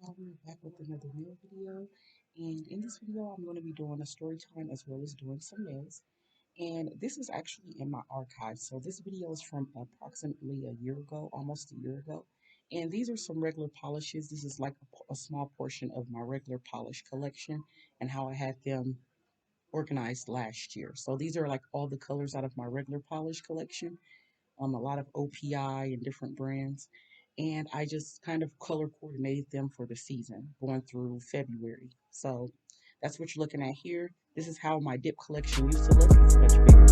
We're back with another nail video, and in this video I'm going to be doing a story time as well as doing some nails. And this is actually in my archive, so this video is from approximately a year ago, almost a year ago. And these are some regular polishes. This is like a small portion of my regular polish collection and how I had them organized last year. So these are like all the colors out of my regular polish collection, a lot of OPI and different brands. And I just kind of color coordinated them for the season going through February. So that's what you're looking at here. This is how my dip collection used to look. It's much bigger.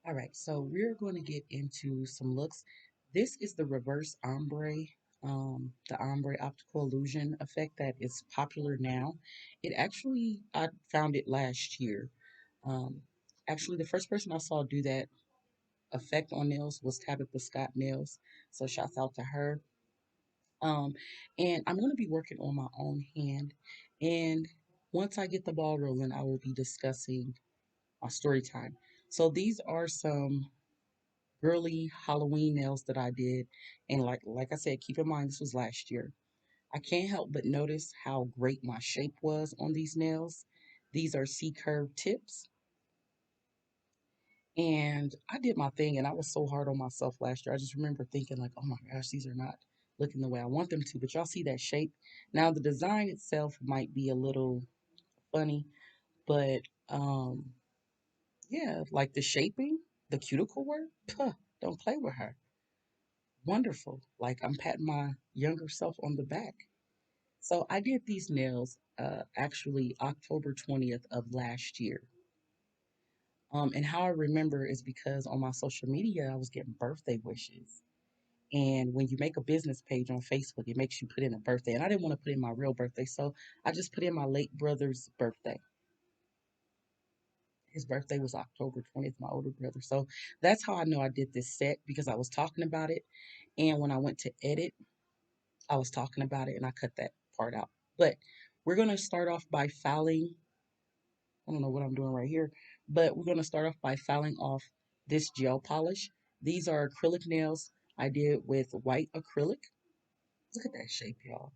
All right, so we're going to get into some looks. This is the reverse ombre, the ombre optical illusion effect that is popular now. It actually, I found it last year. Um, Actually, the first person I saw do that effect on nails was Tabitha Scott Nails. So shouts out to her. Um, and I'm going to be working on my own hand. And once I get the ball rolling, I will be discussing my story time. So these are some girly Halloween nails that I did. And like I said, keep in mind this was last year. I can't help but notice how great my shape was on these nails. These are C curve tips. And I did my thing and I was so hard on myself last year. I just remember thinking like, oh my gosh, these are not looking the way I want them to. But y'all see that shape. Now the design itself might be a little funny, but yeah, like the shaping, the cuticle work, puh, don't play with her. Wonderful. Like I'm patting my younger self on the back. So I did these nails actually October 20th of last year. And how I remember is because on my social media I was getting birthday wishes. And when you make a business page on Facebook, it makes you put in a birthday. And I didn't want to put in my real birthday, so I just put in my late brother's birthday. His birthday was October 20th, my older brother. So that's how I know I did this set because I was talking about it. And when I went to edit, I was talking about it and I cut that part out. But we're going to start off by filing. I don't know what I'm doing right here, but we're going to start off by filing off this gel polish. These are acrylic nails I did with white acrylic. Look at that shape, y'all.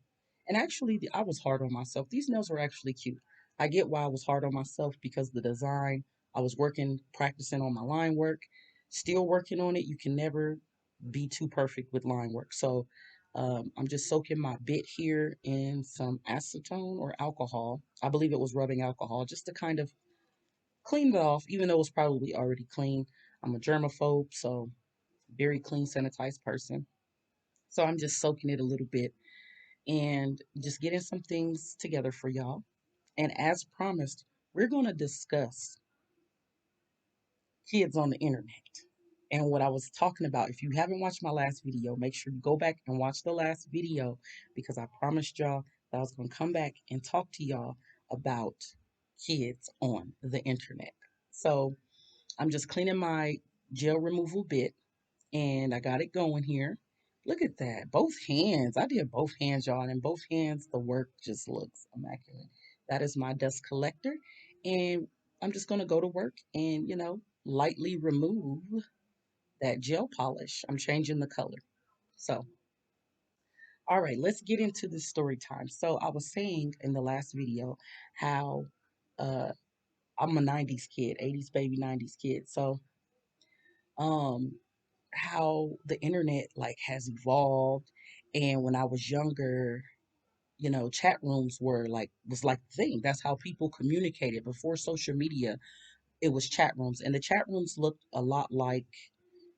And actually, I was hard on myself. These nails were actually cute. I get why I was hard on myself because the design, I was working, practicing on my line work, still working on it. You can never be too perfect with line work. So I'm just soaking my bit here in some acetone or alcohol. I believe it was rubbing alcohol just to kind of clean it off, even though it was probably already clean. I'm a germaphobe, so very clean, sanitized person. So I'm just soaking it a little bit and just getting some things together for y'all. And as promised, we're going to discuss kids on the internet. And what I was talking about, if you haven't watched my last video, make sure you go back and watch the last video because I promised y'all that I was going to come back and talk to y'all about kids on the internet. So I'm just cleaning my gel removal bit and I got it going here. Look at that. Both hands. I did both hands, y'all. And both hands, the work just looks immaculate. That is my dust collector. And I'm just going to go to work and, lightly remove that gel polish. I'm changing the color. So, all right, let's get into this story time. So, I was saying in the last video how uh, I'm a 90s kid, 80s baby, 90s kid. So, um, how the internet like has evolved and when I was younger, chat rooms were like was like the thing. That's how people communicated before social media. It was chat rooms and the chat rooms looked a lot like,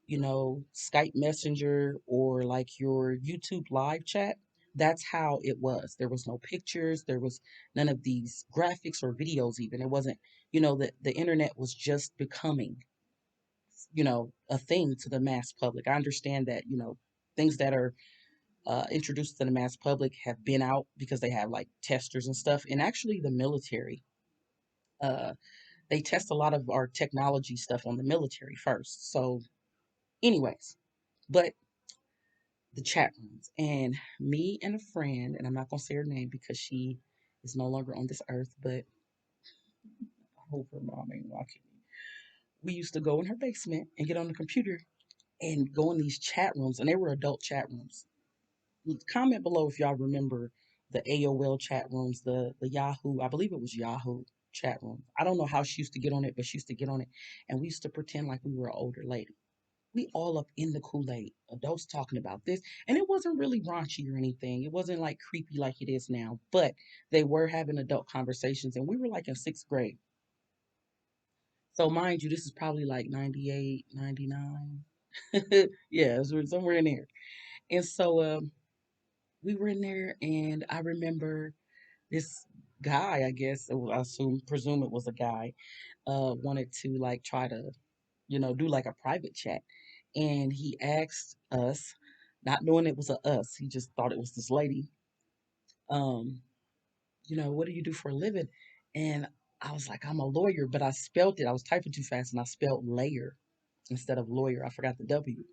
Skype Messenger or like your YouTube live chat. That's how it was. There was no pictures, there was none of these graphics or videos even. It wasn't, the internet was just becoming a thing to the mass public. I understand that, things that are introduced to the mass public have been out because they have like testers and stuff. And actually, the military, uh, they test a lot of our technology stuff on the military first. So, anyways, but the chat rooms. And me and a friend, and I'm not gonna say her name because she is no longer on this earth, but I hope her mom ain't watching me. We used to go in her basement and get on the computer and go in these chat rooms, and they were adult chat rooms. Comment below if y'all remember the AOL chat rooms, the Yahoo, I believe it was Yahoo chat room. I don't know how she used to get on it, but she used to get on it, and we used to pretend like we were an older lady. We all up in the Kool-Aid, adults talking about this, and it wasn't really raunchy or anything. It wasn't like creepy like it is now, but they were having adult conversations, and we were like in sixth grade. So mind you, this is probably like 98, 99. Yeah, it was somewhere in there. And so we were in there, and I remember this guy, I guess, I presume it was a guy, wanted to like try to, do like a private chat. And he asked us, not knowing it was a us, he just thought it was this lady, um, what do you do for a living? And I was like, I'm a lawyer, but I spelled it. I was typing too fast and I spelled layer instead of lawyer. I forgot the W.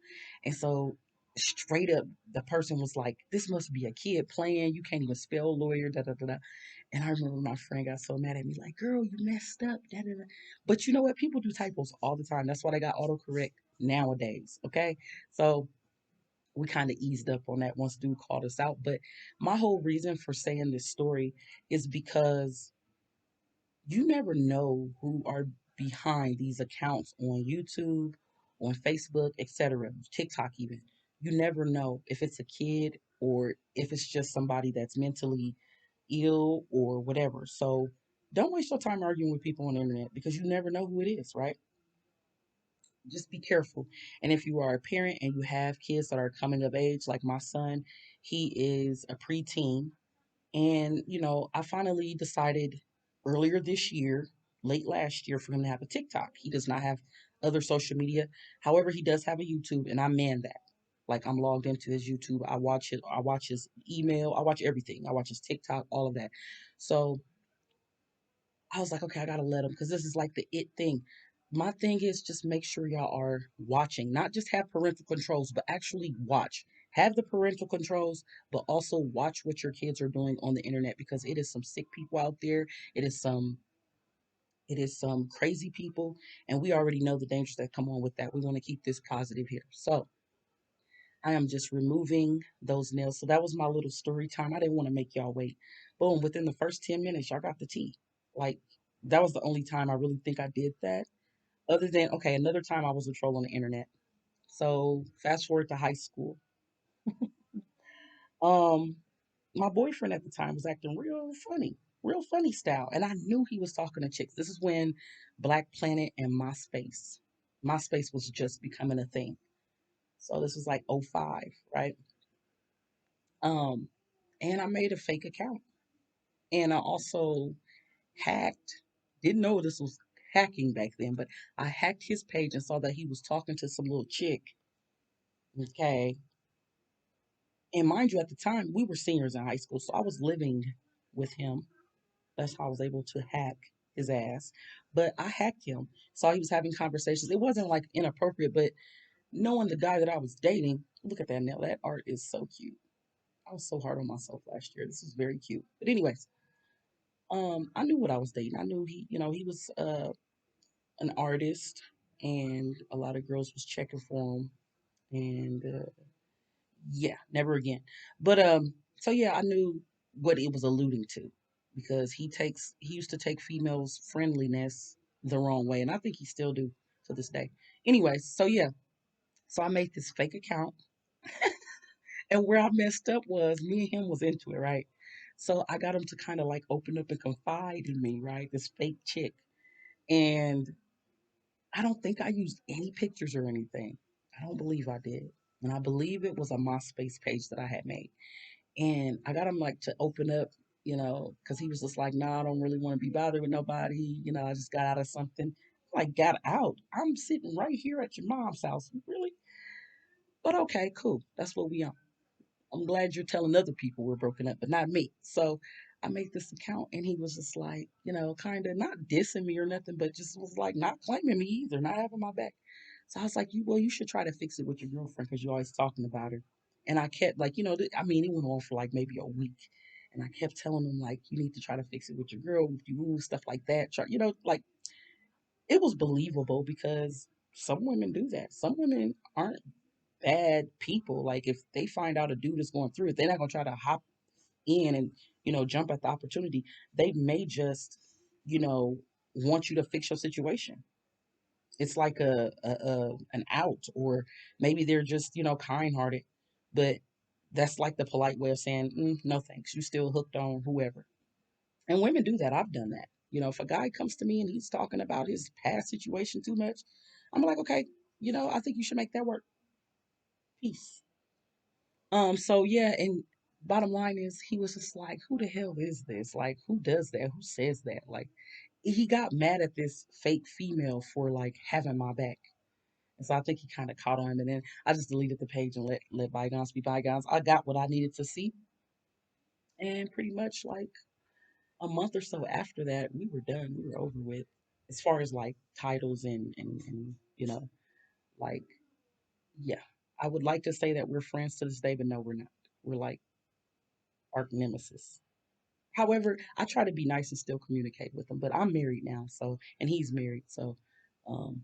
And so straight up, the person was like, this must be a kid playing. You can't even spell lawyer, da da da da. And I remember my friend got so mad at me, like, girl, you messed up, da da da. But you know what? People do typos all the time. That's why they got autocorrect nowadays. Okay. So we kind of eased up on that once dude called us out. But my whole reason for saying this story is because you never know who are behind these accounts on YouTube, on Facebook, etc., TikTok even. You never know if it's a kid or if it's just somebody that's mentally ill or whatever. So don't waste your time arguing with people on the internet because you never know who it is, right? Just be careful. And if you are a parent and you have kids that are coming of age, like my son, he is a preteen, and, I finally decided earlier this year, late last year, for him to have a TikTok. He does not have other social media. However, he does have a YouTube, and I man that. Like, I'm logged into his YouTube. I watch his email, I watch everything. I watch his TikTok, all of that. So I was like, okay, I gotta let him because this is like the it thing. My thing is just make sure y'all are watching, not just have parental controls, but actually watch. Have the parental controls, but also watch what your kids are doing on the internet because it is some sick people out there. It is some it is some crazy people, and we already know the dangers that come on with that. We want to keep this positive here. So I am just removing those nails. So that was my little story time. I didn't want to make y'all wait. Boom, within the first 10 minutes, y'all got the tea. Like, that was the only time I really think I did that. Other than, okay, another time I was a troll on the internet. So fast forward to high school. Um, my boyfriend at the time was acting real funny style. And I knew he was talking to chicks. This is when Black Planet and MySpace was just becoming a thing. So this was like '05, right? Um, and I made a fake account. And I also hacked, didn't know this was hacking back then, but I hacked his page and saw that he was talking to some little chick. Okay. And mind you, at the time, we were seniors in high school, so I was living with him. That's how I was able to hack his ass. But I hacked him. Saw he was having conversations. It wasn't like inappropriate, but knowing the guy that I was dating, look at that nail. That art is so cute. I was so hard on myself last year. This is very cute. But anyways, I knew what I was dating. I knew he was an artist, and a lot of girls was checking for him, and yeah, never again. But so yeah, I knew what it was alluding to because he used to take females' friendliness the wrong way, and I think he still do to this day. Anyways, so yeah, so I made this fake account, and where I messed up was me and him was into it, right? So I got him to kind of like open up and confide in me, right? This fake chick, and I don't think I used any pictures or anything. I don't believe I did. And I believe it was a MySpace page that I had made. And I got him like to open up, because he was just like, nah, I don't really want to be bothered with nobody. I just got out of something. Like, got out. I'm sitting right here at your mom's house. Really? But okay, cool. That's what we on. I'm glad you're telling other people we're broken up, but not me. So I made this account and he was just like, kind of not dissing me or nothing, but just was like not claiming me either, not having my back. So I was like, you should try to fix it with your girlfriend because you're always talking about her. And I kept like, I mean, it went on for like maybe a week. And I kept telling him like, you need to try to fix it with your girl, if you move, stuff like that. Try, like it was believable because some women do that. Some women aren't bad people. Like if they find out a dude is going through it, they're not gonna try to hop in and jump at the opportunity. They may just you know want you to fix your situation. It's like a an out, or maybe they're just kind hearted, but that's like the polite way of saying no thanks. You still hooked on whoever. And women do that. I've done that. If a guy comes to me and he's talking about his past situation too much, I'm like, okay, I think you should make that work. Peace. So yeah, and bottom line is he was just like, who the hell is this? Like, who does that? Who says that? Like, he got mad at this fake female for like having my back. And so I think he kind of caught on, and then I just deleted the page and let bygones be bygones. I got what I needed to see, and pretty much like a month or so after that, we were done. We were over with, as far as like titles and like yeah. I would like to say that we're friends to this day, but no, we're not. We're like arch nemesis. However, I try to be nice and still communicate with him. But I'm married now, so and he's married, so um,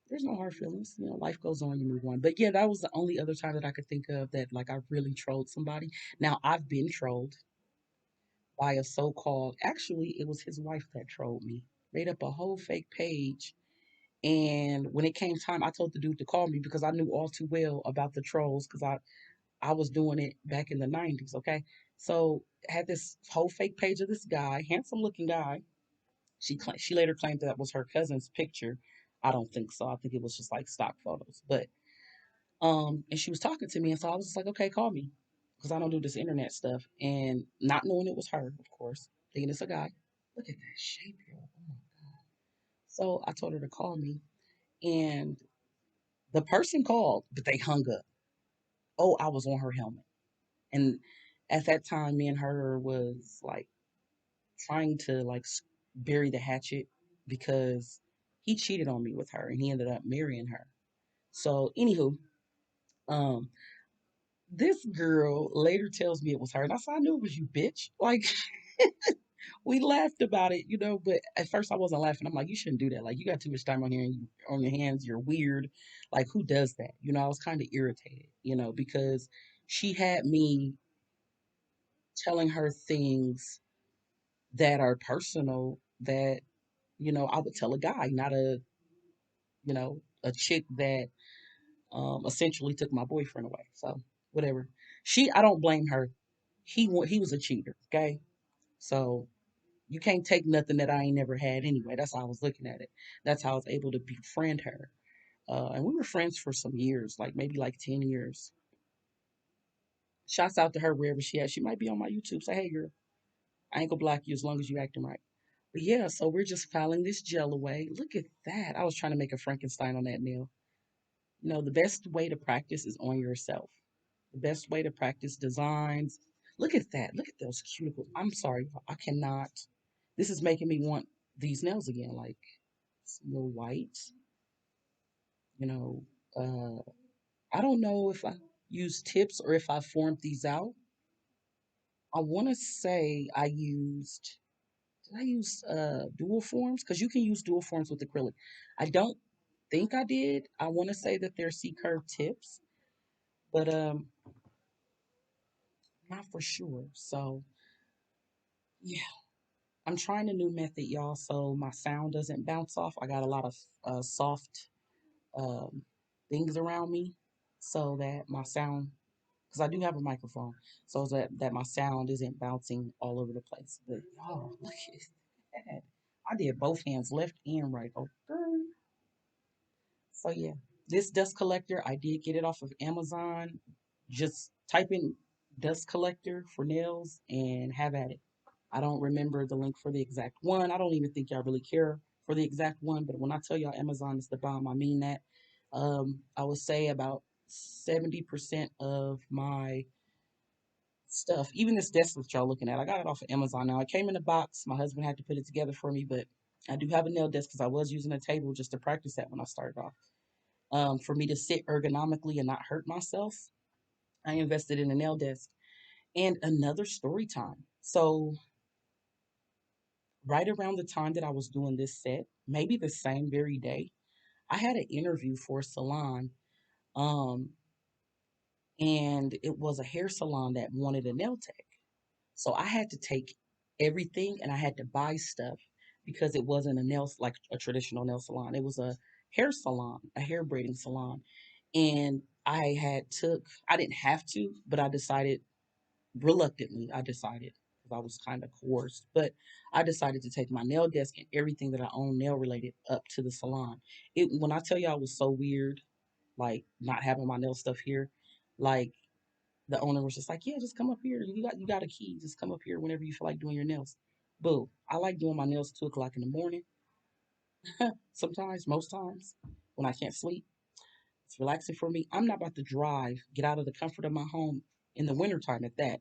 there's no hard feelings. Life goes on, you move on. But yeah, that was the only other time that I could think of that like I really trolled somebody. Now I've been trolled by a so-called. Actually, it was his wife that trolled me. Made up a whole fake page, and when it came time, I told the dude to call me because I knew all too well about the trolls because I was doing it back in the 90s. Okay, so had this whole fake page of this guy, handsome looking guy. She later claimed that was her cousin's picture. I don't think so. I think it was just like stock photos. But and she was talking to me, and so I was just like, okay, call me because I don't do this internet stuff, and not knowing it was her, of course, thinking it's a guy. Look at that shape, yo. Oh my god. So I told her to call me, and the person called, but they hung up. Oh, I was on her helmet, and at that time, me and her was like trying to like bury the hatchet because he cheated on me with her and he ended up marrying her. So, anywho, um, this girl later tells me it was her, and I said, I knew it was you, bitch. Like, we laughed about it, but at first I wasn't laughing. I'm like, you shouldn't do that. Like, you got too much time on here and on your hands. You're weird. Like, who does that? I was kind of irritated, because she had me telling her things that are personal that, I would tell a guy, not a chick that essentially took my boyfriend away. So whatever. I don't blame her. He was a cheater. Okay, so you can't take nothing that I ain't never had anyway. That's how I was looking at it. That's how I was able to befriend her. And we were friends for some years, like maybe like 10 years. Shouts out to her wherever she at. She might be on my YouTube. Say, hey girl, I ain't gonna block you as long as you acting right. But yeah, so we're just filing this gel away. Look at that. I was trying to make a Frankenstein on that nail. The best way to practice is on yourself. The best way to practice designs. Look at that. Look at those cuticles. I'm sorry, I cannot. This is making me want these nails again. Like it's a little white. You know, uh, I don't know if I use tips or if I formed these out. I want to say I used. Did I use dual forms? Because you can use dual forms with acrylic. I don't think I did. I want to say that they're C curve tips, but not for sure. So yeah, I'm trying a new method, y'all, so my sound doesn't bounce off. I got a lot of soft um, things around me, so that my sound, because I do have a microphone, so that my sound isn't bouncing all over the place. But y'all, look at that! I did both hands, left and right. Okay. So yeah, this dust collector, I did get it off of Amazon. Just type in dust collector for nails and have at it. I don't remember the link for the exact one. I don't even think y'all really care for the exact one, but when I tell y'all Amazon is the bomb, I mean that. I would say about 70% of my stuff, even this desk that y'all looking at, I got it off of Amazon now. It came in a box. My husband had to put it together for me, but I do have a nail desk because I was using a table just to practice that when I started off. For me to sit ergonomically and not hurt myself. I invested in a nail desk and another story time. So right around the time that I was doing this set, maybe the same very day, I had an interview for a salon. Um, and it was a hair salon that wanted a nail tech. So I had to take everything and I had to buy stuff because it wasn't a like a traditional nail salon. It was a hair salon, a hair braiding salon. And I didn't have to, but I decided reluctantly, I decided because I was kind of coerced, but I decided to take my nail desk and everything that I own nail related up to the salon. When I tell you I was so weird, like not having my nail stuff here, like the owner was just like, "Yeah, just come up here. You got a key. Just come up here whenever you feel like doing your nails." Boo. I like doing my nails 2 o'clock in the morning. Sometimes, most times, when I can't sleep. It's relaxing for me. I'm not about to drive, get out of the comfort of my home in the wintertime at that,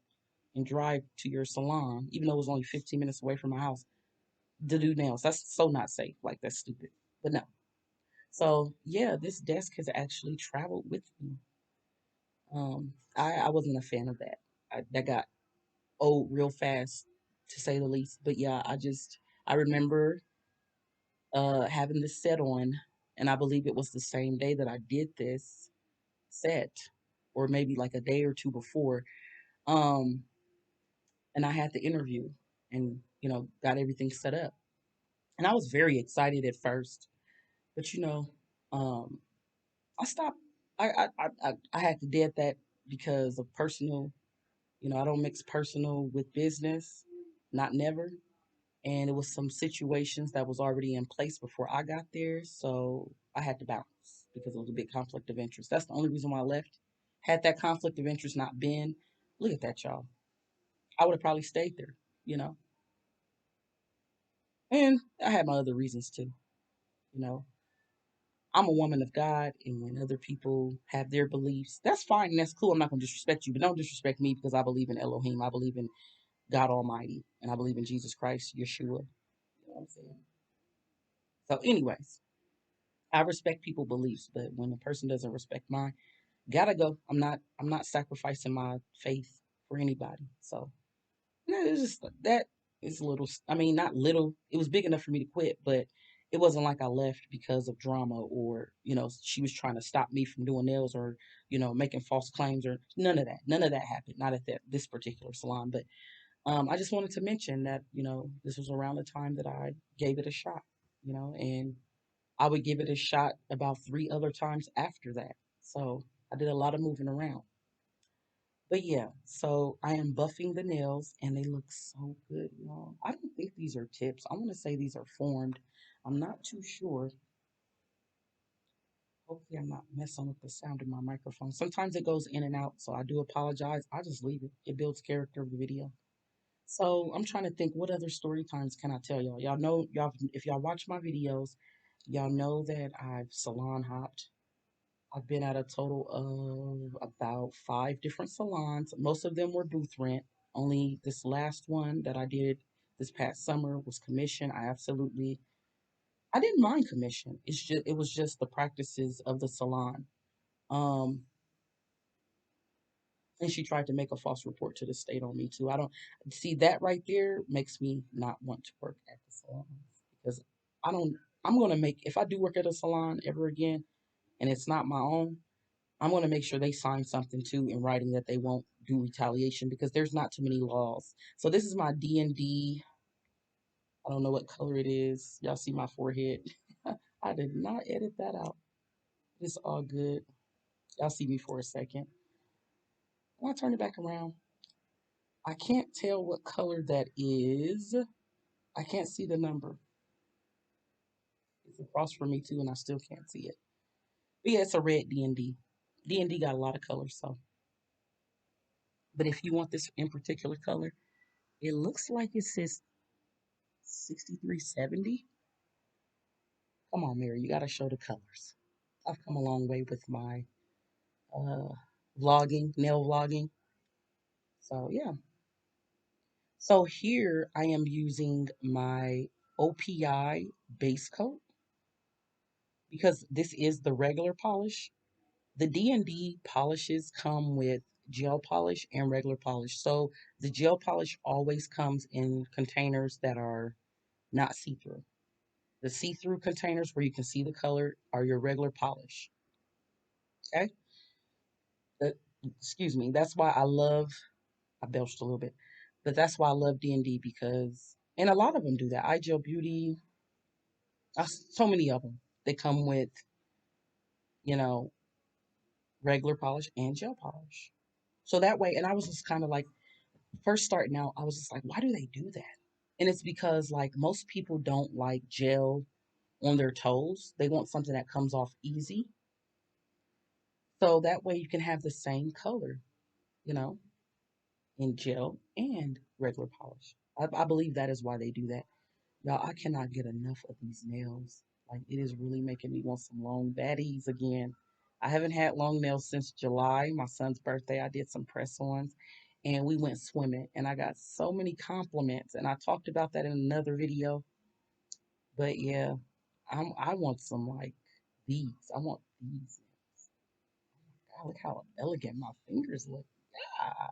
and drive to your salon, even though it was only 15 minutes away from my house, to do nails. That's so not safe. Like that's stupid. But no. So yeah, this desk has actually traveled with me. I wasn't a fan of that. That got old real fast, to say the least. But yeah, I remember having this set on, and I believe it was the same day that I did this set, or maybe like a day or two before. Um, and I had the interview, and got everything set up, and I was very excited at first, but um, I stopped. I had to dead that because of personal. I don't mix personal with business, not never. And it was some situations that was already in place before I got there, so I had to bounce because it was a big conflict of interest. That's the only reason why I left. Had that conflict of interest not been, look at that, y'all, I would have probably stayed there, you know. And I had my other reasons too, you know. I'm a woman of God, and when other people have their beliefs, that's fine and that's cool. I'm not going to disrespect you, but don't disrespect me because I believe in Elohim. I believe in God Almighty, and I believe in Jesus Christ, Yeshua. You know what I'm saying? So, anyways, I respect people's beliefs, but when a person doesn't respect mine, gotta go. I'm not sacrificing my faith for anybody. So no, it's just that is a little. I mean, not little. It was big enough for me to quit, but it wasn't like I left because of drama or she was trying to stop me from doing nails or making false claims or none of that. None of that happened. Not at this particular salon, but I just wanted to mention that this was around the time that I gave it a shot. And I would give it a shot about 3 other times after that. So I did a lot of moving around. But yeah, so I am buffing the nails and they look so good, y'all. I don't think these are tips. I want to say these are formed. I'm not too sure. Hopefully, I'm not messing with the sound of my microphone. Sometimes it goes in and out, so I do apologize. I just leave it. It builds character of the video. So I'm trying to think what other story times can I tell y'all? Y'all know y'all if y'all watch my videos, y'all know that I've salon hopped. I've been at a total of about 5 different salons. Most of them were booth rent. Only this last one that I did this past summer was commission. I didn't mind commission. It was just the practices of the salon. Um, and she tried to make a false report to the state on me too. I don't see that right there makes me not want to work at the salon because I don't. I'm gonna make if I do work at a salon ever again and it's not my own. I'm going to make sure they sign something too in writing that they won't do retaliation because there's not too many laws. So this is my D&D. I don't know what color it is. Y'all see my forehead. I did not edit that out. It's all good. Y'all see me for a second. When I turn it back around, I can't tell what color that is. I can't see the number. It's across from me too, and I still can't see it. But yeah, it's a red D&D. D&D got a lot of colors, so. But if you want this in particular color, it looks like it says 6370. Come on, Mary, you got to show the colors. I've come a long way with my uh, vlogging, nail vlogging. So, yeah. So, here I am using my OPI base coat because this is the regular polish. The D&D polishes come with gel polish and regular polish. So the gel polish always comes in containers that are not see-through. The see-through containers where you can see the color are your regular polish. Okay. Uh, Excuse me. That's why I belched a little bit, but that's why I love D&D because, and a lot of them do that. iGel Beauty, so many of them. They come with, you know, regular polish and gel polish. So that way, and I was just kind of like, first starting out, I was just like, why do they do that? And it's because like most people don't like gel on their toes. They want something that comes off easy. So that way you can have the same color, you know, in gel and regular polish. I believe that is why they do that. Y'all, I cannot get enough of these nails. Like it is really making me want some long baddies again. I haven't had long nails since July, my son's birthday. I did some press ons and we went swimming and I got so many compliments and I talked about that in another video. But yeah, I want some like these. I want these. God, look how elegant my fingers look. Yeah,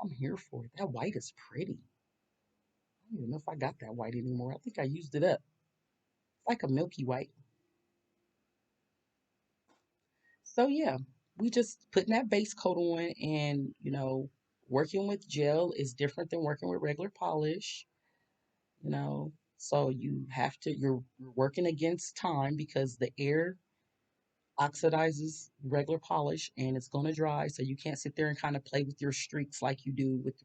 I'm here for it. That white is pretty. I don't even know if I got that white anymore. I think I used it up. It's like a milky white. So yeah, we just putting that base coat on and working with gel is different than working with regular polish, you know. So you're working against time because the air oxidizes regular polish and it's going to dry. So you can't sit there and kind of play with your streaks like you do with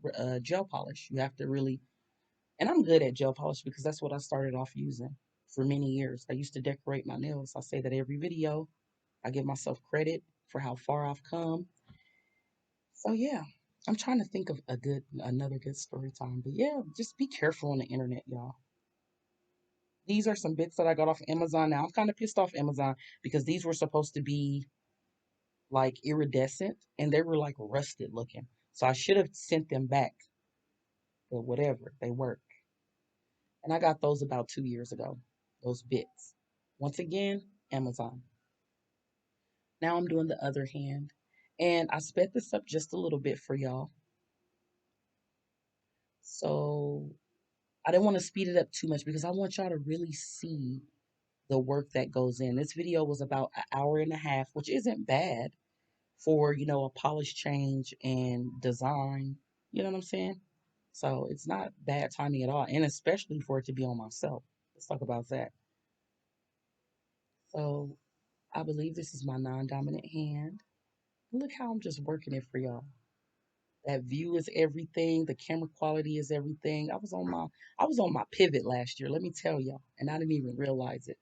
gel polish. You have to really, and I'm good at gel polish because that's what I started off using for many years. I used to decorate my nails. I say that every video. I give myself credit for how far I've come. So yeah, I'm trying to think of another good story time. But yeah, just be careful on the internet, y'all. These are some bits that I got off Amazon. Now I'm kind of pissed off Amazon because these were supposed to be like iridescent and they were like rusted looking. So I should have sent them back, but whatever, they work. And I got those about 2 years ago, those bits. Once again, Amazon. Now I'm doing the other hand. And I sped this up just a little bit for y'all. So I didn't want to speed it up too much because I want y'all to really see the work that goes in. This video was about an hour and a half, which isn't bad for, a polish change and design. You know what I'm saying? So it's not bad timing at all. And especially for it to be on myself. Let's talk about that. So I believe this is my non-dominant hand. Look how I'm just working it for y'all. That view is everything. The camera quality is everything. I was on my pivot last year, let me tell y'all, and I didn't even realize it.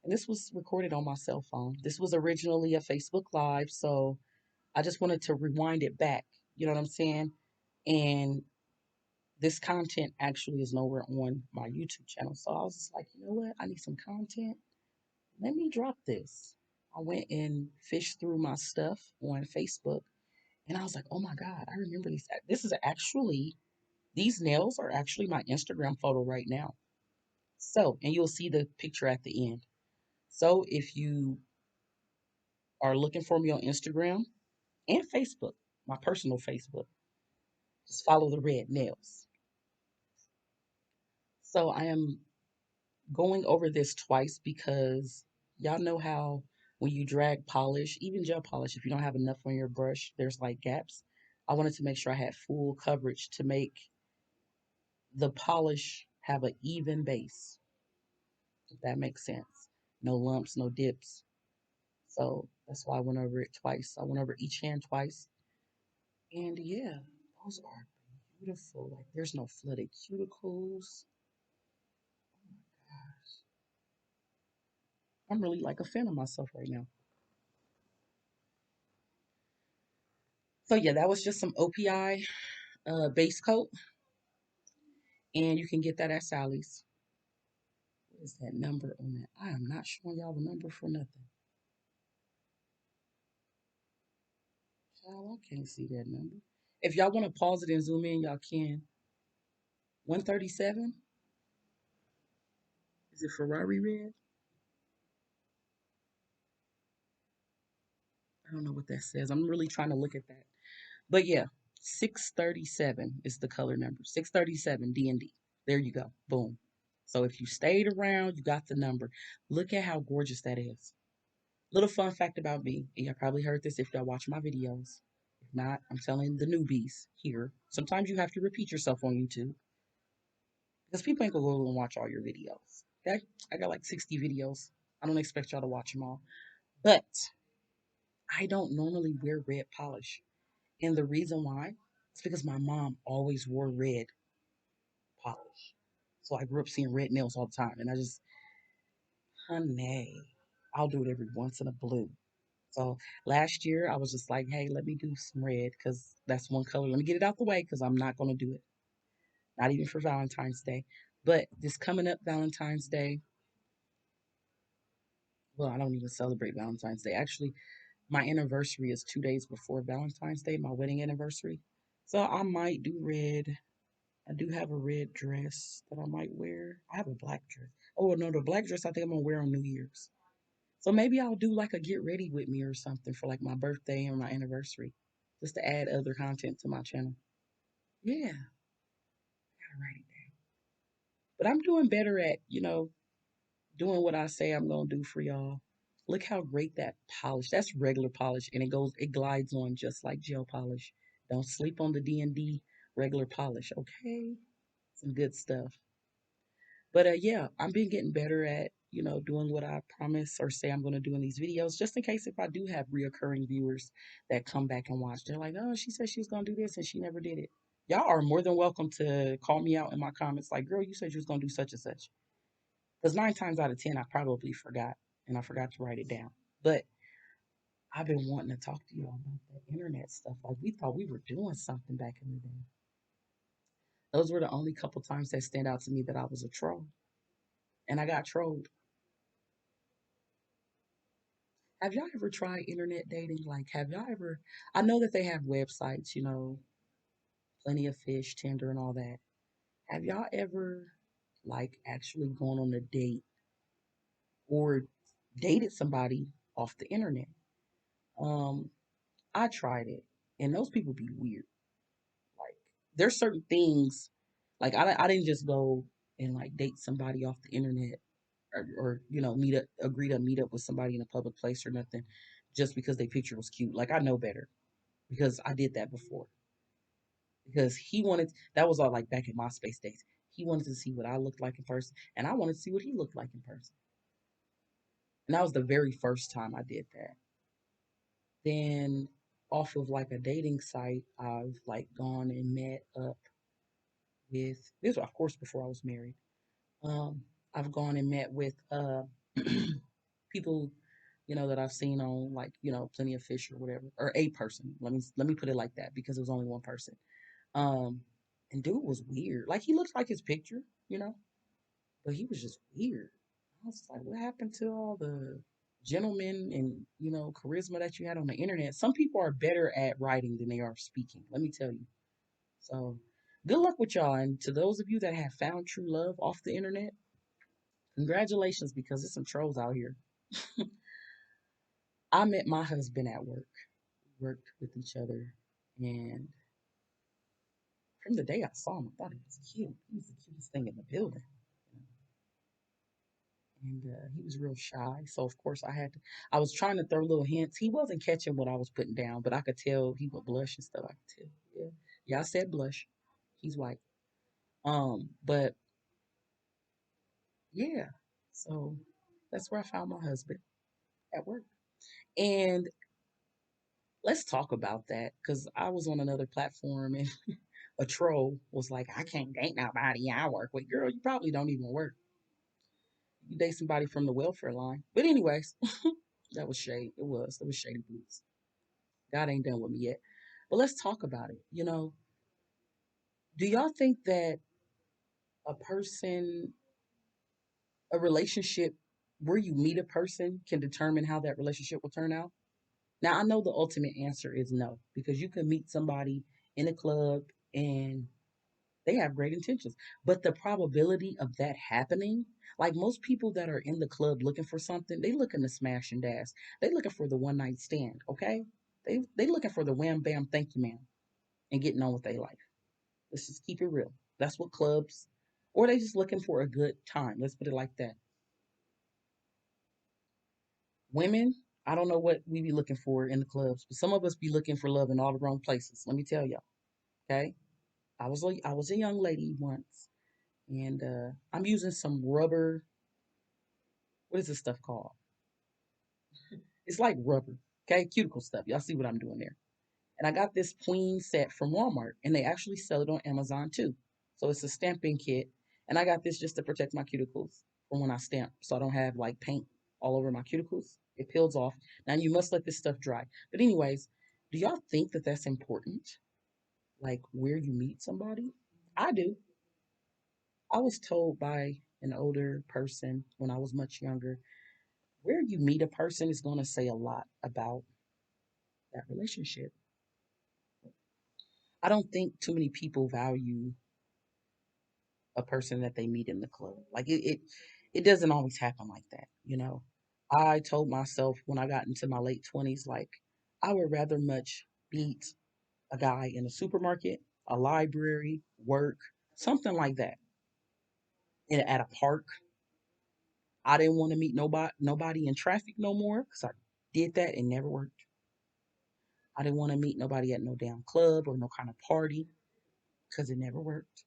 And this was recorded on my cell phone. This was originally a Facebook Live, so I just wanted to rewind it back. You know what I'm saying? And this content actually is nowhere on my YouTube channel. So I was just like, you know what? I need some content. Let me drop this. I went and fished through my stuff on Facebook and I was like, oh my God, I remember these. This is actually, these nails are actually my Instagram photo right now. So, and you'll see the picture at the end. So if you are looking for me on Instagram and Facebook, my personal Facebook, just follow the red nails. So I am going over this twice because y'all know how when you drag polish, even gel polish, if you don't have enough on your brush, there's like gaps. I wanted to make sure I had full coverage to make the polish have an even base, if that makes sense. No lumps, no dips. So that's why I went over it twice. I went over each hand twice. And yeah, those are beautiful. Like there's no flooded cuticles. Gosh, I'm really like a fan of myself right now. So yeah, that was just some OPI base coat. And you can get that at Sally's. What is that number on that? I am not showing y'all the number for nothing. Child, I can't see that number. If y'all want to pause it and zoom in, y'all can. 137? Is it Ferrari red? I don't know what that says. I'm really trying to look at that. But yeah, 637 is the color number. 637 D&D. There you go. Boom. So if you stayed around, you got the number. Look at how gorgeous that is. Little fun fact about me. You probably heard this if y'all watch my videos. If not, I'm telling the newbies here. Sometimes you have to repeat yourself on YouTube because people ain't gonna go and watch all your videos. Okay? I got like 60 videos. I don't expect y'all to watch them all. But I don't normally wear red polish. And the reason why is because my mom always wore red polish. So I grew up seeing red nails all the time. And I just, honey, I'll do it every once in a blue. So last year I was just like, hey, let me do some red because that's one color. Let me get it out the way because I'm not going to do it. Not even for Valentine's Day. But this coming up Valentine's Day, well, I don't even celebrate Valentine's Day. Actually, my anniversary is 2 days before Valentine's Day, my wedding anniversary. So I might do red. I do have a red dress that I might wear. I have a black dress. Oh no, the black dress I think I'm gonna wear on New Year's. So maybe I'll do like a get ready with me or something for like my birthday or my anniversary, just to add other content to my channel. Yeah, gotta write it down. But I'm doing better at doing what I say I'm gonna do for y'all. Look how great that polish. That's regular polish, and it glides on just like gel polish. Don't sleep on the D&D regular polish, okay? Some good stuff. But yeah, I've been getting better at, doing what I promise or say I'm going to do in these videos, just in case if I do have reoccurring viewers that come back and watch. They're like, oh, she said she was going to do this and she never did it. Y'all are more than welcome to call me out in my comments like, girl, you said you was going to do such and such. Because 9 times out of 10, I probably forgot and I forgot to write it down. But I've been wanting to talk to y'all about that internet stuff. Like we thought we were doing something back in the day. Those were the only couple times that stand out to me that I was a troll. And I got trolled. Have y'all ever tried internet dating? Like, have y'all ever? I know that they have websites, Plenty of Fish, Tinder, and all that. Have y'all ever, like, actually gone on a date or dated somebody off the internet? Um, I tried it, and those people be weird. Like, there's certain things, like, I didn't just go and like date somebody off the internet or agree to meet up with somebody in a public place or nothing, just because their picture was cute. Like, I know better because I did that before. Because he wanted that was all like back in MySpace days. He wanted to see what I looked like in person, and I wanted to see what he looked like in person. And that was the very first time I did that. Then off of like a dating site, I've like gone and met up with this, of course, before I was married. Um, I've gone and met with people, that I've seen on like, Plenty of Fish or whatever, or a person. Let me put it like that because it was only one person. Um, and dude was weird. Like he looked like his picture, but he was just weird. I was like, what happened to all the gentlemen and charisma that you had on the internet? Some people are better at writing than they are speaking. Let me tell you. So, good luck with y'all. And to those of you that have found true love off the internet, congratulations because there's some trolls out here. I met my husband at work. We worked with each other, and from the day I saw him, I thought he was cute. He was the cutest thing in the building. And he was real shy. So of course I was trying to throw little hints. He wasn't catching what I was putting down, but I could tell he would blush and stuff. I could tell. Yeah. Yeah, I said blush. He's white. But yeah. So that's where I found my husband at work. And let's talk about that because I was on another platform and a troll was like, I can't date nobody I work with. Girl, you probably don't even work. You date somebody from the welfare line. But anyways, that was shade. It was shady boots. God ain't done with me yet. But let's talk about it. Do y'all think that a person, a relationship where you meet a person can determine how that relationship will turn out? Now, I know the ultimate answer is no, because you can meet somebody in a club and They have great intentions. But the probability of that happening, like most people that are in the club looking for something, they looking to smash and dash. They looking for the one night stand, okay? They looking for the wham bam thank you ma'am and getting on with their life. Let's just keep it real. That's what clubs, or they just looking for a good time. Let's put it like that. Women, I don't know what we be looking for in the clubs, but some of us be looking for love in all the wrong places. Let me tell y'all. Okay, I was a young lady once, and I'm using some rubber. What is this stuff called? It's like rubber. Okay, cuticle stuff. Y'all see what I'm doing there? And I got this queen set from Walmart, and they actually sell it on Amazon too. So it's a stamping kit, and I got this just to protect my cuticles from when I stamp, so I don't have like paint all over my cuticles. It peels off. Now you must let this stuff dry. But anyways, do y'all think that that's important? Like where you meet somebody? I do. I was told by an older person when I was much younger, where you meet a person is going to say a lot about that relationship. I don't think too many people value a person that they meet in the club. Like it doesn't always happen like that, you know. I told myself when I got into my late 20s, like I would rather much meet a guy in a supermarket, a library, work, something like that, at a park. I didn't want to meet nobody in traffic no more because I did that and never worked. I didn't want to meet nobody at no damn club or no kind of party because it never worked.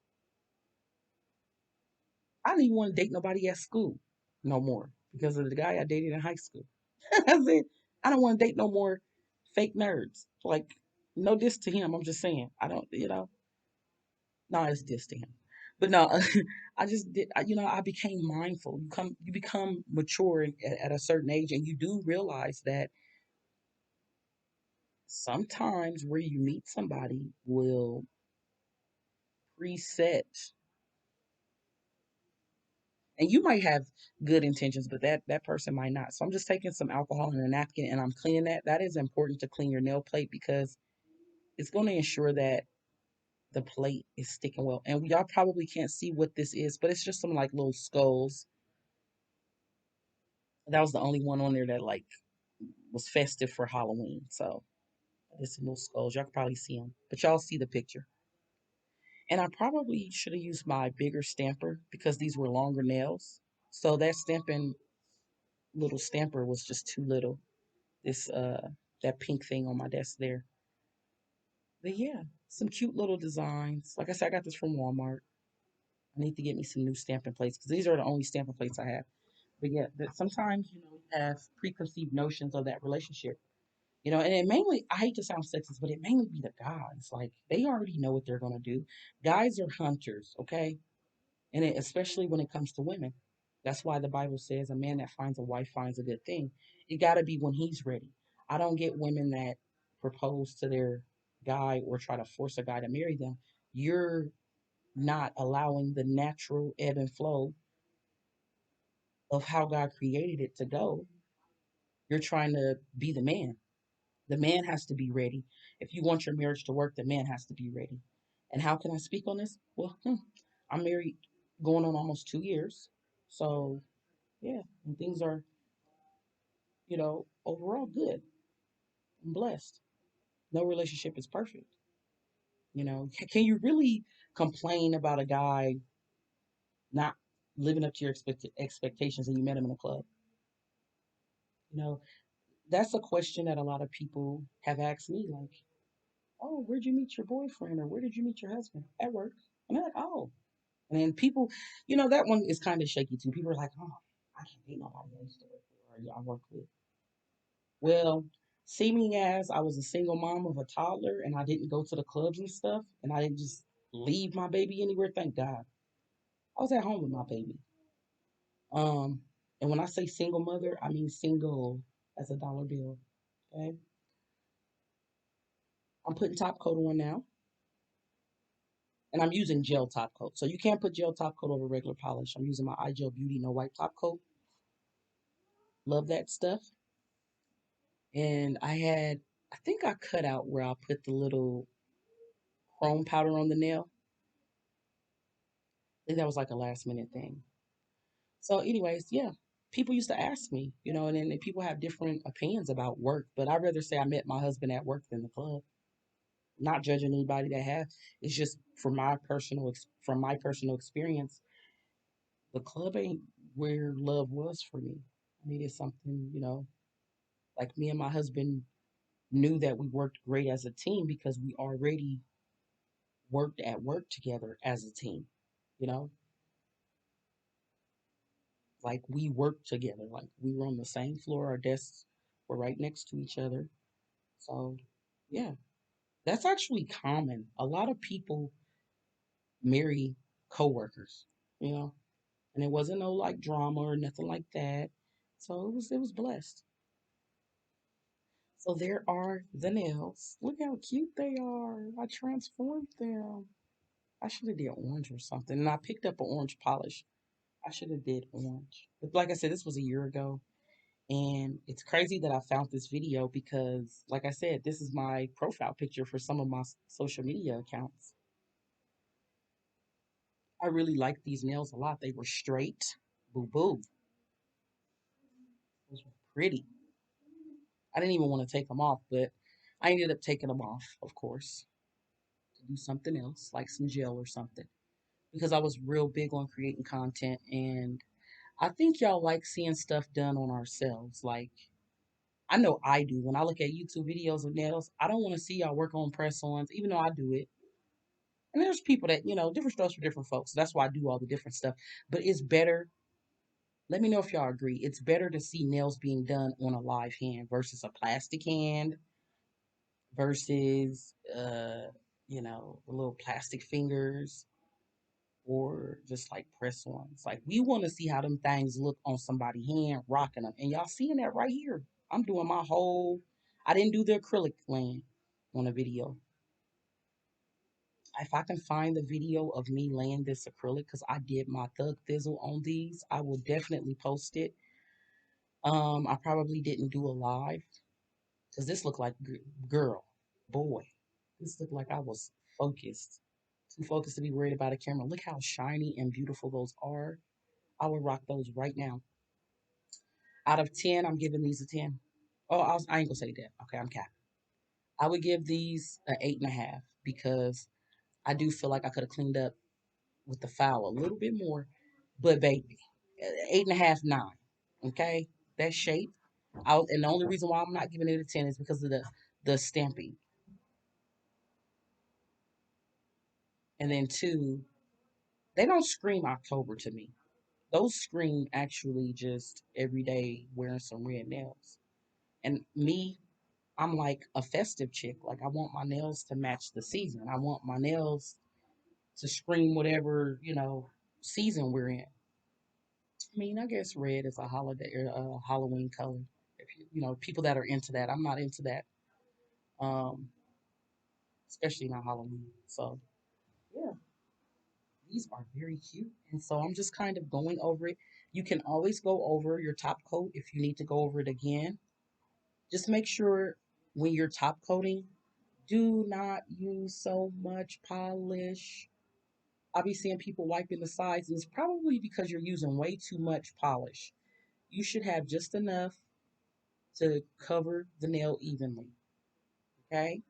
I didn't even want to date nobody at school no more because of the guy I dated in high school. I said, I don't want to date no more fake nerds. Like, no diss to him. I'm just saying, I don't, no, it's diss to him. But no, I just did, I became mindful. You become mature at a certain age, and you do realize that sometimes where you meet somebody will preset, and you might have good intentions, but that person might not. So I'm just taking some alcohol and a napkin, and I'm cleaning that. That is important to clean your nail plate because it's going to ensure that the plate is sticking well. And y'all probably can't see what this is, but it's just some like little skulls. That was the only one on there that like was festive for Halloween. So it's some little skulls. Y'all can probably see them, but y'all see the picture. And I probably should have used my bigger stamper because these were longer nails. So that stamping little stamper was just too little. This that pink thing on my desk there. But yeah, some cute little designs. Like I said, I got this from Walmart. I need to get me some new stamping plates because these are the only stamping plates I have. But yeah, that sometimes you have preconceived notions of that relationship. And it mainly, I hate to sound sexist, but it mainly be the guys. Like they already know what they're gonna do. Guys are hunters, okay? And especially when it comes to women. That's why the Bible says a man that finds a wife finds a good thing. It got to be when he's ready. I don't get women that propose to their guy or try to force a guy to marry them. You're not allowing the natural ebb and flow of how God created it to go. You're trying to be the man. The man has to be ready. If you want your marriage to work, the man has to be ready. And how can I speak on this? Well, I'm married going on almost 2 years. So, yeah, and things are, overall good. I'm blessed. No relationship is perfect. Can you really complain about a guy not living up to your expectations and you met him in a club? You know, that's a question that a lot of people have asked me, like, oh, where'd you meet your boyfriend or where did you meet your husband? At work. And they're like, oh. And then people, that one is kind of shaky too. People are like, oh, I can't date nobody I used to work with or I work with. Well, seeming as I was a single mom of a toddler and I didn't go to the clubs and stuff and I didn't just leave my baby anywhere, thank God. I was at home with my baby. Um, and when I say single mother, I mean single as a dollar bill. Okay. I'm putting top coat on now. And I'm using gel top coat. So you can't put gel top coat over regular polish. I'm using my iGel Beauty No White top coat. Love that stuff. And I think I cut out where I put the little chrome powder on the nail. that was like a last minute thing. So, anyways, yeah, people used to ask me, and then people have different opinions about work, but I'd rather say I met my husband at work than the club. Not judging anybody that have. It's just from my personal experience, the club ain't where love was for me. I needed something, like me and my husband knew that we worked great as a team because we already worked at work together as a team. You know, like we worked together, like we were on the same floor, our desks were right next to each other. So, yeah, that's actually common. A lot of people marry coworkers, you know, and it wasn't no like drama or nothing like that. So it was blessed. So there are the nails. Look how cute they are. I transformed them. I should have did orange or something. And I picked up an orange polish. I should have did orange. But like I said, this was a year ago. And it's crazy that I found this video because, like I said, this is my profile picture for some of my social media accounts. I really liked these nails a lot. They were straight. Boo boo. Those were pretty. I didn't even want to take them off, but I ended up taking them off, of course, to do something else, like some gel or something, because I was real big on creating content. And I think y'all like seeing stuff done on ourselves. Like, I know I do. When I look at YouTube videos of nails, I don't want to see y'all work on press ons, even though I do it. And there's people that, different strokes for different folks. That's why I do all the different stuff. But it's better. Let me know if y'all agree. It's better to see nails being done on a live hand versus a plastic hand versus the little plastic fingers or just like press ons. Like we want to see how them things look on somebody's hand rocking them. And y'all seeing that right here. I'm doing my whole I didn't do the acrylic land on a video. If I can find the video of me laying this acrylic, because I did my thug thizzle on these, I will definitely post it. I probably didn't do a live because this looked like girl, boy. This looked like I was focused. Too focused to be worried about a camera. Look how shiny and beautiful those are. I would rock those right now. Out of 10, I'm giving these a 10. Oh, I ain't gonna say that. Okay, I'm capping. I would give these an 8.5 because I do feel like I could have cleaned up with the foul a little bit more. But baby, 8.5, 9. Okay, that shape. And the only reason why I'm not giving it a 10 is because of the stamping. And then two, they don't scream October to me. Those scream actually just every day wearing some red nails. And me, I'm like a festive chick. Like I want my nails to match the season. I want my nails to scream whatever, season we're in. I mean, I guess red is a holiday or a Halloween color. If people that are into that. I'm not into that. Um, Especially not Halloween. So yeah, these are very cute. And so I'm just kind of going over it. You can always go over your top coat if you need to go over it again. Just make sure when you're top coating, do not use so much polish. I'll be seeing people wiping the sides, and it's probably because you're using way too much polish. You should have just enough to cover the nail evenly. Okay?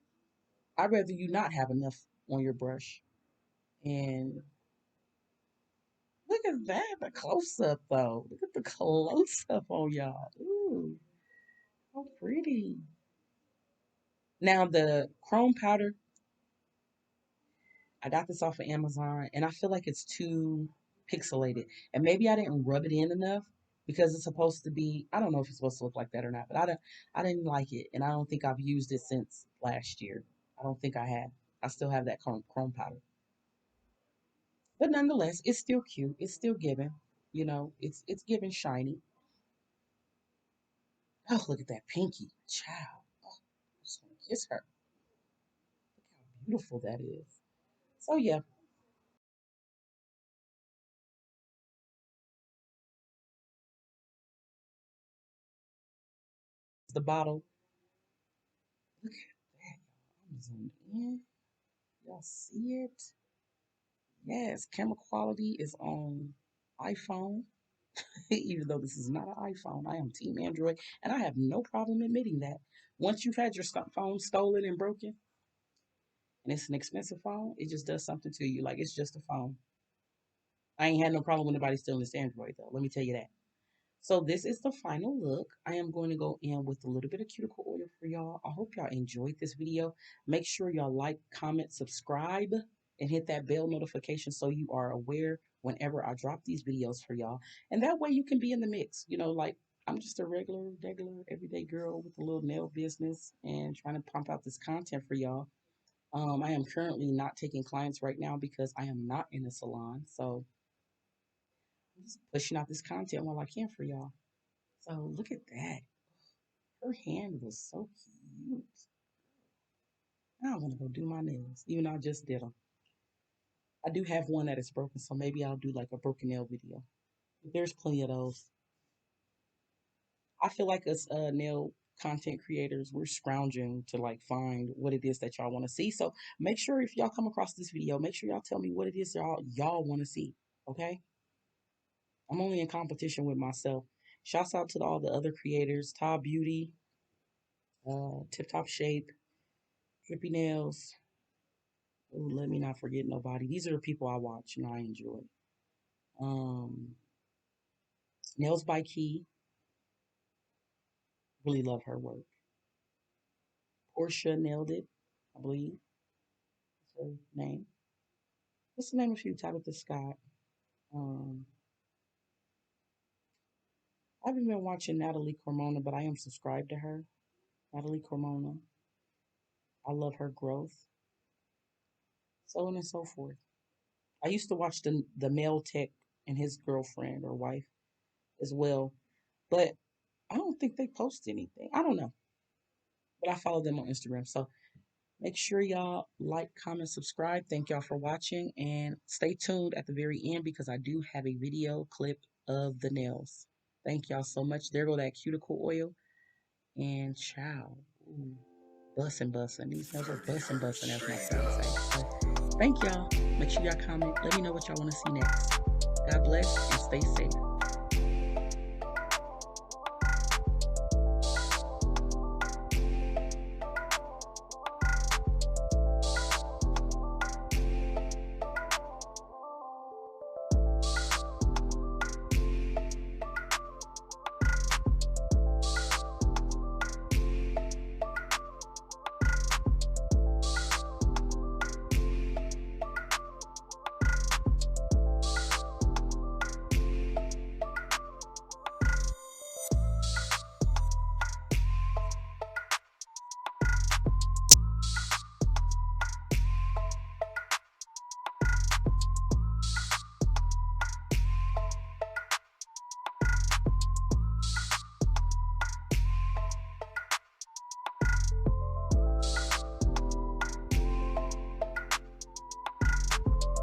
I'd rather you not have enough on your brush. And look at that, the close up though. Look at the close up on y'all. Ooh, how pretty. Now the chrome powder, I got this off of Amazon and I feel like it's too pixelated. And maybe I didn't rub it in enough because it's supposed to be, I don't know if it's supposed to look like that or not, but I didn't like it and I don't think I've used it since last year. I don't think I have. I still have that chrome powder. But nonetheless, it's still cute. It's still giving. It's giving shiny. Oh, look at that pinky. Child. Oh, I just want to kiss her. Look how beautiful that is. So yeah, the bottle. Look at that. I'm zoomed in. Y'all see it? Yes, camera quality is on iPhone. Even though this is not an iPhone, I am Team Android, and I have no problem admitting that. Once you've had your phone stolen and broken, and it's an expensive phone, it just does something to you. Like it's just a phone. I ain't had no problem with nobody stealing this Android though. Let me tell you that. So this is the final look. I am going to go in with a little bit of cuticle oil for y'all. I hope y'all enjoyed this video. Make sure y'all like, comment, subscribe, and hit that bell notification so you are aware whenever I drop these videos for y'all. And that way you can be in the mix. You know, like I'm just a regular, everyday girl with a little nail business and trying to pump out this content for y'all. I am currently not taking clients right now because I am not in a salon. So I'm just pushing out this content while I can for y'all. So look at that. Her hand was so cute. Now I want to go do my nails, even though I just did them. I do have one that is broken, so maybe I'll do like a broken nail video. There's plenty of those. I feel like us nail content creators, we're scrounging to like find what it is that y'all want to see. So make sure if y'all come across this video, make sure y'all tell me what it is y'all want to see. Okay? I'm only in competition with myself. Shouts out to all the other creators, Top Beauty, Tip Top Shape, Drippy Nails. Ooh, let me not forget nobody. These are the people I watch and I enjoy. Um, Nails by Key, really love her work. Portia nailed it, I believe. That's her name. What's the name of you? Tabitha Scott. Um, I haven't been watching Natalie Cormona, but I am subscribed to her. Natalie Cormona. I love her growth. So on and so forth. I used to watch the male tech and his girlfriend or wife as well, but I don't think they post anything. I don't know, but I follow them on Instagram. So make sure y'all like, comment, subscribe. Thank y'all for watching and stay tuned at the very end because I do have a video clip of the nails. Thank y'all so much. There go that cuticle oil and ciao. Ooh, bussin' bussin'. These nails are bussin' bussin' as my son say. So thank y'all. Make sure y'all comment. Let me know what y'all want to see next. God bless and stay safe.